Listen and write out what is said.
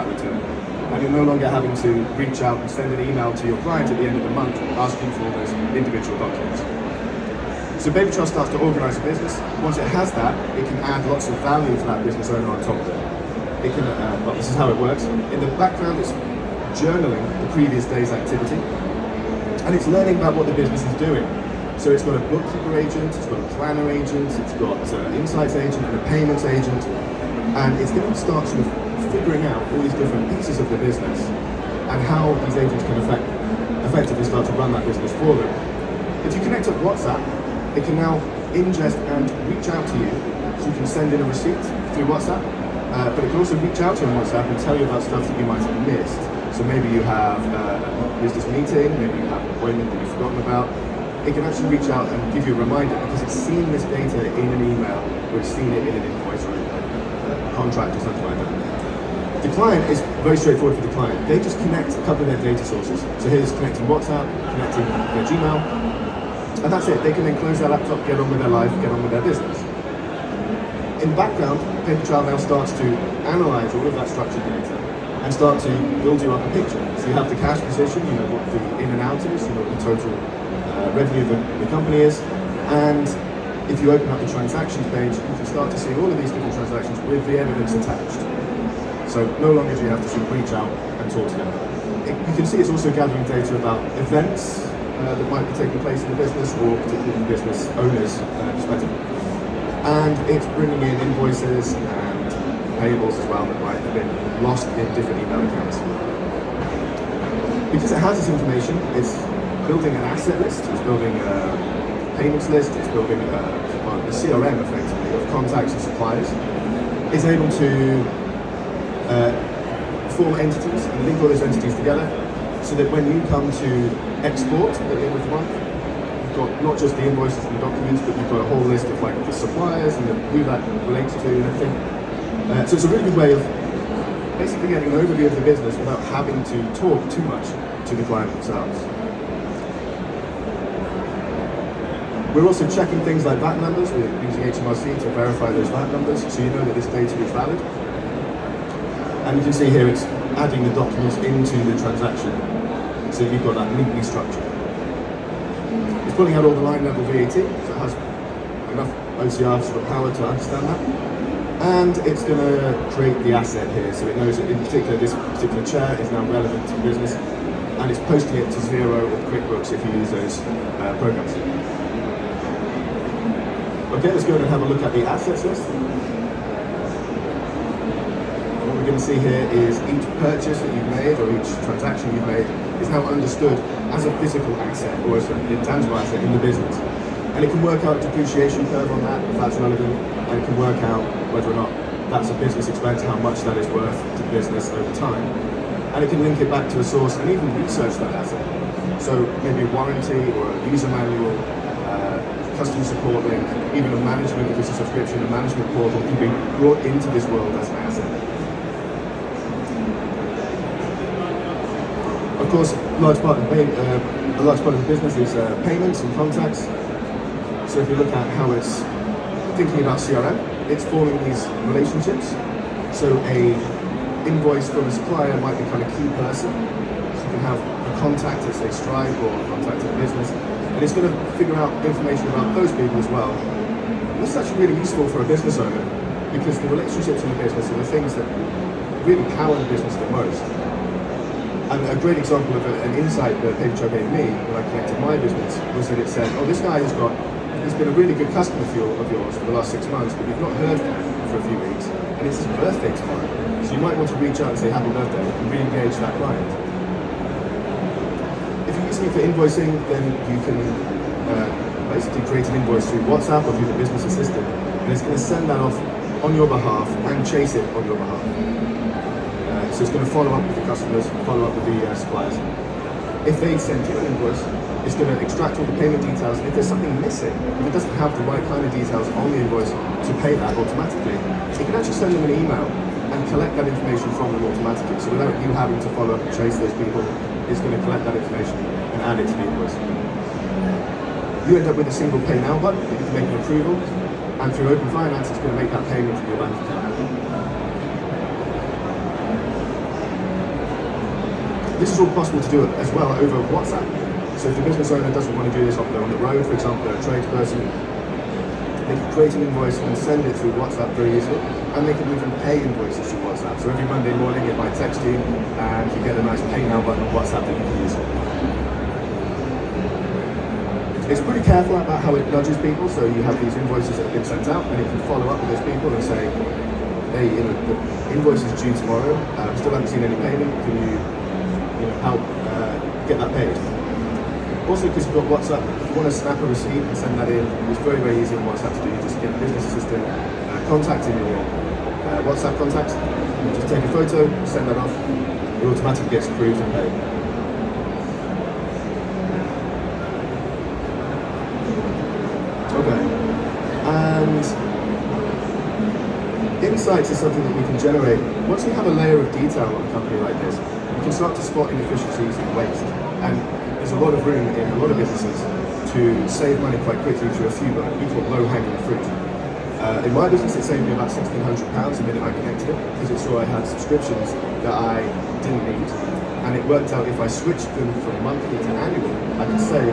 VAT return. And you're no longer having to reach out and send an email to your client at the end of the month asking for all those individual documents. So Baby Trust starts to organize a business. Once it has that, it can add lots of value to that business owner on top of it. It can, well, this is how it works. In the background, it's journaling the previous day's activity, and it's learning about what the business is doing. So it's got a bookkeeper agent, it's got a planner agent, it's got an insights agent and a payments agent, and it's going to start sort of figuring out all these different pieces of the business and how these agents can effectively start to run that business for them. If you connect up WhatsApp, it can now ingest and reach out to you, so you can send in a receipt through WhatsApp, but it can also reach out to you on WhatsApp and tell you about stuff that you might have missed. So maybe you have a business meeting, maybe you have an appointment that you've forgotten about. It can actually reach out and give you a reminder because it's seen this data in an email or it's seen it in an invoice or a contract or something like that. The client is very straightforward for the client. They just connect a couple of their data sources. So here's connecting WhatsApp, connecting their Gmail, and that's it. They can then close their laptop, get on with their life, get on with their business. In the background, Paper Trail now starts to analyze all of that structured data and start to build you up a picture. So you have the cash position, you know what the in and out is, you know what the total revenue of the company is, and if you open up the transactions page, you can start to see all of these different transactions with the evidence attached. So no longer do you have to sort of reach out and talk to them. You can see it's also gathering data about events that might be taking place in the business or particularly in business owners' perspective. And it's bringing in invoices and payables as well that might have been lost in different email accounts. Because it has this information, it's building an asset list, it's building a payments list, it's building a CRM effectively of contacts and suppliers. It's able to form entities and link all those entities together so that when you come to export at the end of the month, you've got not just the invoices and the documents, but you've got a whole list of like the suppliers and who that relates to and everything. So it's a really good way of basically getting an overview of the business without having to talk too much to the client themselves. We're also checking things like VAT numbers. We're using HMRC to verify those VAT numbers so you know that this data is valid. And you can see here it's adding the documents into the transaction so you've got that neatly structured. It's pulling out all the line level VAT, so it has enough OCR sort of power to understand that. And it's going to create the asset here, so it knows that in particular this particular chair is now relevant to the business, and it's posting it to Xero or QuickBooks if you use those programs. Okay, let's go ahead and have a look at the assets list. And what we're going to see here is each purchase that you've made or each transaction you've made is now understood as a physical asset or as an intangible asset in the business. And it can work out a depreciation curve on that if that's relevant, and it can work out whether or not that's a business expense, how much that is worth to the business over time. And it can link it back to a source and even research that asset. So maybe a warranty or a user manual, customer support link, even a management, if it's a subscription, a management portal can be brought into this world as an asset. Of course, a large part of the business is payments and contacts. So if you look at how it's thinking about CRM, it's forming these relationships. So a invoice from a supplier might be kind of key person. So you can have a contact at say Stripe or a contact at a business, and it's going to figure out information about those people as well. And this is actually really useful for a business owner because the relationships in the business are the things that really power the business the most. And a great example of an insight that PaperTrail gave me when I connected my business was that it said, oh, this guy he's been a really good customer of yours for the last 6 months, but you've not heard from him for a few weeks, and it's his birthday tomorrow. So you might want to reach out and say happy birthday and re-engage that client. If you're using it for invoicing, then you can basically create an invoice through WhatsApp or through the business assistant, and it's going to send that off on your behalf and chase it on your behalf. So it's going to follow up with the customers, follow up with the suppliers. If they send you an invoice, it's going to extract all the payment details, and if there's something missing, if it doesn't have the right kind of details on the invoice to pay that automatically, it can actually send them an email and collect that information from them automatically. So without you having to follow up and chase those people, it's going to collect that information and add it to the invoice. You end up with a single pay now button that you can make an approval, and through Open Finance, it's going to make that payment from your bank account. This is all possible to do as well over WhatsApp. So if the business owner doesn't want to do this on the road, for example, they're a tradesperson, they can create an invoice and send it through WhatsApp very easily, and they can even pay invoices through WhatsApp. So every Monday morning it might text you, and you get a nice pay now button on WhatsApp that you can use. It's pretty careful about how it nudges people, so you have these invoices that have been sent out, and it can follow up with those people and say, hey, the invoice is due tomorrow, still haven't seen any payment, can you help get that paid? Also, because you've got WhatsApp, if you want to snap a receipt and send that in, it's very, very easy on WhatsApp to do. You just get a business assistant contacting your WhatsApp contacts, you just take a photo, send that off, it automatically gets approved and paid. Okay, and insights is something that we can generate. Once we have a layer of detail on a company like this, we can start to spot inefficiencies and waste. And there's a lot of room in a lot of businesses to save money quite quickly through a few what we call low-hanging fruit. In my business, it saved me about £1,600 the minute I connected it, because it saw I had subscriptions that I didn't need. And it worked out if I switched them from monthly to annual, I could save